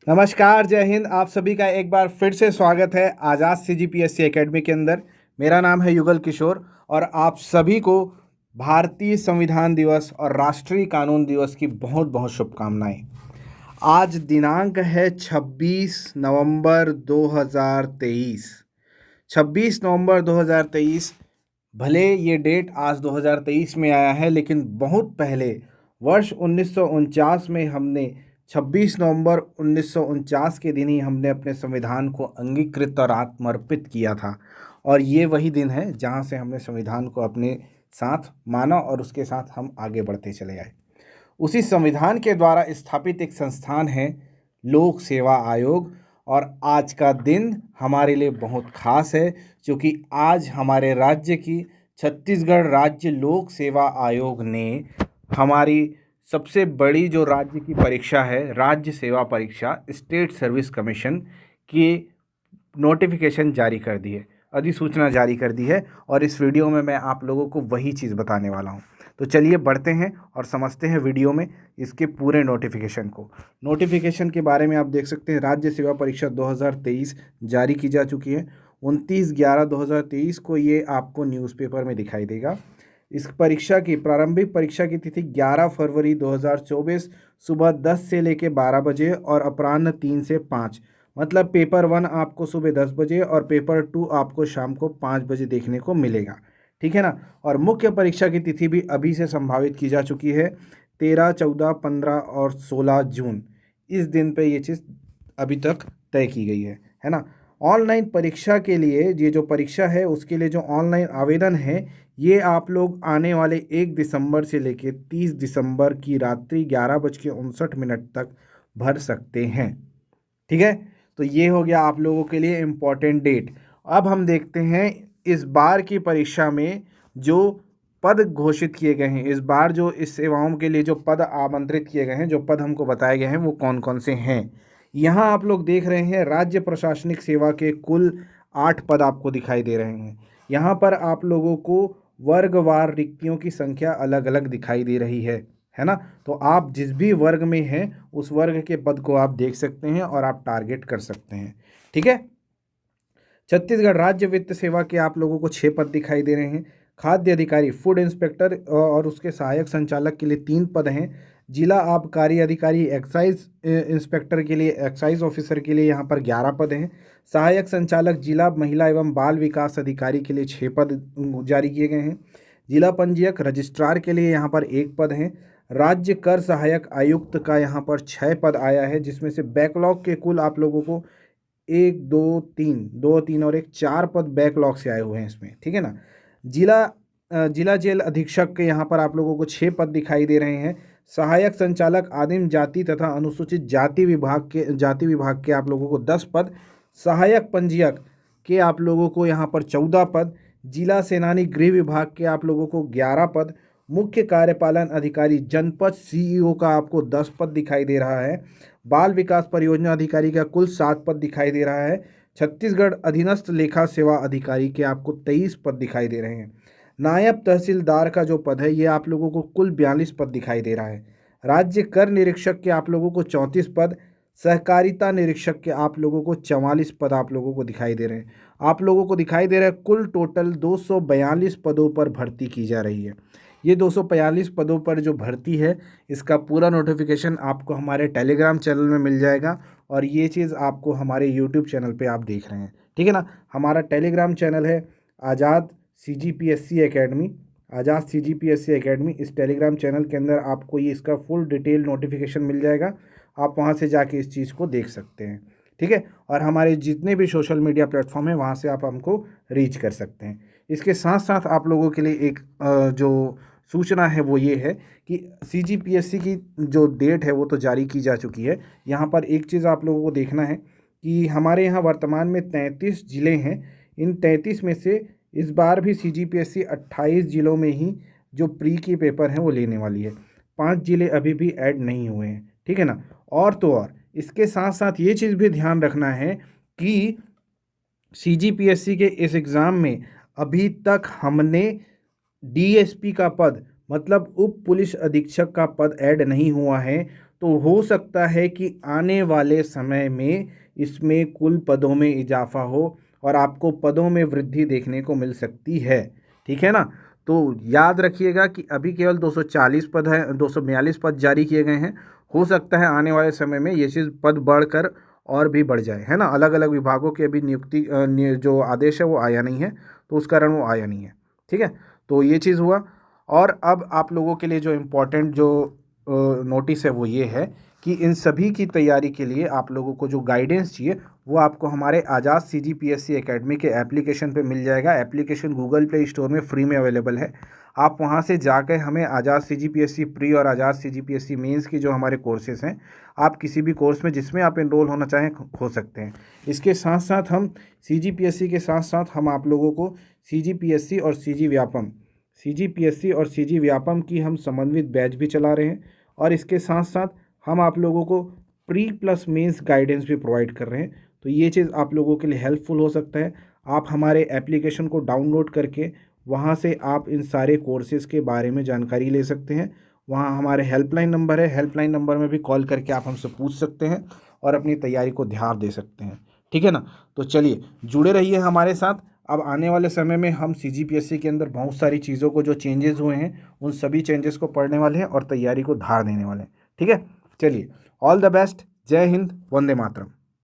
नमस्कार, जय हिंद। आप सभी का एक बार फिर से स्वागत है आज़ाद सीजीपीएससी एकेडमी के अंदर। मेरा नाम है युगल किशोर और आप सभी को भारतीय संविधान दिवस और राष्ट्रीय कानून दिवस की बहुत बहुत शुभकामनाएं। आज दिनांक है 26 नवंबर 2023। 26 नवंबर 2023। भले ये डेट आज 2023 में आया है, लेकिन बहुत पहले वर्ष 1949 में हमने 26 नवंबर 1949 के दिन ही हमने अपने संविधान को अंगीकृत और आत्मर्पित किया था। और ये वही दिन है जहाँ से हमने संविधान को अपने साथ माना और उसके साथ हम आगे बढ़ते चले आए। उसी संविधान के द्वारा स्थापित एक संस्थान है लोक सेवा आयोग। और आज का दिन हमारे लिए बहुत खास है, क्योंकि आज हमारे राज्य की छत्तीसगढ़ राज्य लोक सेवा आयोग ने हमारी सबसे बड़ी जो राज्य की परीक्षा है, राज्य सेवा परीक्षा, स्टेट सर्विस कमीशन की नोटिफिकेशन जारी कर दी है, अधिसूचना जारी कर दी है। और इस वीडियो में मैं आप लोगों को वही चीज़ बताने वाला हूँ। तो चलिए बढ़ते हैं और समझते हैं वीडियो में इसके पूरे नोटिफिकेशन को। नोटिफिकेशन के बारे में आप देख सकते हैं, राज्य सेवा परीक्षा 2023 जारी की जा चुकी है। 29/11/2023 को ये आपको न्यूज़पेपर में दिखाई देगा। इस परीक्षा की प्रारंभिक परीक्षा की तिथि 11 फरवरी 2024 सुबह 10 से लेकर 12 बजे और अपराह्न 3 से 5। मतलब पेपर 1 आपको सुबह 10 बजे और पेपर 2 आपको शाम को 5 बजे देखने को मिलेगा। ठीक है ना। और मुख्य परीक्षा की तिथि भी अभी से संभावित की जा चुकी है, 13, 14, 15 और 16 जून। इस दिन पे ये चीज़ अभी तक तय की गई है ना। ऑनलाइन परीक्षा के लिए, ये जो परीक्षा है उसके लिए जो ऑनलाइन आवेदन है, ये आप लोग आने वाले 1 दिसंबर से लेकर 30 दिसंबर की रात्रि 11:59 तक भर सकते हैं। ठीक है। तो ये हो गया आप लोगों के लिए इम्पॉर्टेंट डेट। अब हम देखते हैं इस बार की परीक्षा में जो पद घोषित किए गए हैं, इस बार जो इस सेवाओं के लिए जो पद आमंत्रित किए गए हैं, जो पद हमको बताए गए हैं, वो कौन कौन से हैं। यहाँ आप लोग देख रहे हैं राज्य प्रशासनिक सेवा के कुल 8 पद आपको दिखाई दे रहे हैं। यहाँ पर आप लोगों को वर्गवार रिक्तियों की संख्या अलग अलग दिखाई दे रही है ना। तो आप जिस भी वर्ग में हैं उस वर्ग के पद को आप देख सकते हैं और आप टारगेट कर सकते हैं। ठीक है। छत्तीसगढ़ राज्य वित्त सेवा के आप लोगों को 6 पद दिखाई दे रहे हैं। खाद्य अधिकारी, फूड इंस्पेक्टर और उसके सहायक संचालक के लिए 3 पद हैं। जिला आबकारी अधिकारी, एक्साइज इंस्पेक्टर के लिए, एक्साइज ऑफिसर के लिए यहाँ पर 11 पद हैं। सहायक संचालक जिला महिला एवं बाल विकास अधिकारी के लिए 6 पद जारी किए गए हैं। जिला पंजीयक रजिस्ट्रार के लिए यहाँ पर 1 पद हैं। राज्य कर सहायक आयुक्त का यहाँ पर 6 पद आया है, जिसमें से बैकलॉग के कुल आप लोगों को 1, 2, 3, 2, 3 और 1, 4 पद बैकलॉग से आए हुए हैं इसमें। ठीक है ना। जिला जेल अधीक्षक के यहाँ पर आप लोगों को 6 पद दिखाई दे रहे हैं। सहायक संचालक आदिम जाति तथा अनुसूचित जाति विभाग के आप लोगों को 10 पद। सहायक पंजीयक के आप लोगों को यहाँ पर 14 पद। जिला सेनानी गृह विभाग के आप लोगों को 11 पद। मुख्य कार्यपालन अधिकारी जनपद सीईओ का आपको 10 पद दिखाई दे रहा है। बाल विकास परियोजना अधिकारी का कुल 7 पद दिखाई दे रहा है। छत्तीसगढ़ अधीनस्थ लेखा सेवा अधिकारी के आपको 23 पद दिखाई दे रहे हैं। नायब तहसीलदार का जो पद है, ये आप लोगों को कुल 42 पद दिखाई दे रहा है। राज्य कर निरीक्षक के आप लोगों को 34 पद। सहकारिता निरीक्षक के आप लोगों को 44 पद आप लोगों को दिखाई दे रहे हैं। आप लोगों को दिखाई दे रहा है कुल टोटल 242 पदों पर भर्ती की जा रही है। ये 242 पदों पर जो भर्ती है, इसका पूरा नोटिफिकेशन आपको हमारे टेलीग्राम चैनल में मिल जाएगा और ये चीज़ आपको हमारे यूट्यूब चैनल पे आप देख रहे हैं। ठीक है ना। हमारा टेलीग्राम चैनल है आज़ाद सीजीपीएससी एकेडमी। आज़ाद सीजीपीएससी एकेडमी, इस टेलीग्राम चैनल के अंदर आपको ये इसका फुल डिटेल नोटिफिकेशन मिल जाएगा। आप वहाँ से जाके इस चीज़ को देख सकते हैं। ठीक है। और हमारे जितने भी सोशल मीडिया प्लेटफॉर्म है, वहाँ से आप हमको रीच कर सकते हैं। इसके साथ साथ आप लोगों के लिए एक जो सूचना है वो ये है कि सीजीपीएससी की जो डेट है वो तो जारी की जा चुकी है। यहाँ पर एक चीज़ आप लोगों को देखना है कि हमारे यहाँ वर्तमान में 33 ज़िले हैं। इन 33 में से इस बार भी सीजीपीएससी 28 ज़िलों में ही जो प्री के पेपर हैं वो लेने वाली है। 5 ज़िले अभी भी ऐड नहीं हुए हैं। ठीक है ना। और तो और इसके साथ साथ ये चीज़ भी ध्यान रखना है कि सीजीपीएससी के इस एग्ज़ाम में अभी तक हमने डीएसपी का पद, मतलब उप पुलिस अधीक्षक का पद ऐड नहीं हुआ है। तो हो सकता है कि आने वाले समय में इसमें कुल पदों में इजाफा हो और आपको पदों में वृद्धि देखने को मिल सकती है। ठीक है ना। तो याद रखिएगा कि अभी केवल 240 पद है, 242 पद जारी किए गए हैं। हो सकता है आने वाले समय में ये चीज़ पद बढ़कर और भी बढ़ जाए, है ना। अलग अलग विभागों की अभी नियुक्ति जो आदेश है वो आया नहीं है, तो उस कारण वो आया नहीं है। ठीक है, तो ये चीज़ हुआ। और अब आप लोगों के लिए जो इम्पोर्टेंट जो नोटिस है वो ये है कि इन सभी की तैयारी के लिए आप लोगों को जो गाइडेंस चाहिए वो आपको हमारे आज़ाद CGPSC एकेडमी के एप्लीकेशन पे मिल जाएगा। एप्लीकेशन गूगल प्ले स्टोर में फ्री में अवेलेबल है। आप वहां से जाकर हमें आज़ाद CGPSC प्री और आज़ाद CGPSC मेंस की जो हमारे कोर्सेज़ हैं, आप किसी भी कोर्स में जिसमें आप एनरोल होना चाहें हो सकते हैं। इसके साथ साथ हम CGPSC के साथ साथ हम आप लोगों को CGPSC और CG व्यापम की हम समन्वित बैच भी चला रहे हैं। और इसके साथ साथ हम आप लोगों को प्री प्लस मेंस गाइडेंस भी प्रोवाइड कर रहे हैं। तो ये चीज़ आप लोगों के लिए हेल्पफुल हो सकता है। आप हमारे एप्लीकेशन को डाउनलोड करके वहाँ से आप इन सारे कोर्सेज़ के बारे में जानकारी ले सकते हैं। वहाँ हमारे हेल्पलाइन नंबर है, हेल्पलाइन नंबर में भी कॉल करके आप हमसे पूछ सकते हैं और अपनी तैयारी को ध्यान दे सकते हैं। ठीक है ना। तो चलिए जुड़े रहिए हमारे साथ। अब आने वाले समय में हम CGPSC के अंदर बहुत सारी चीज़ों को जो चेंजेस हुए हैं उन सभी चेंजेस को पढ़ने वाले हैं और तैयारी को धार देने वाले हैं। ठीक है, चलिए ऑल द बेस्ट। जय हिंद, वंदे मातरम।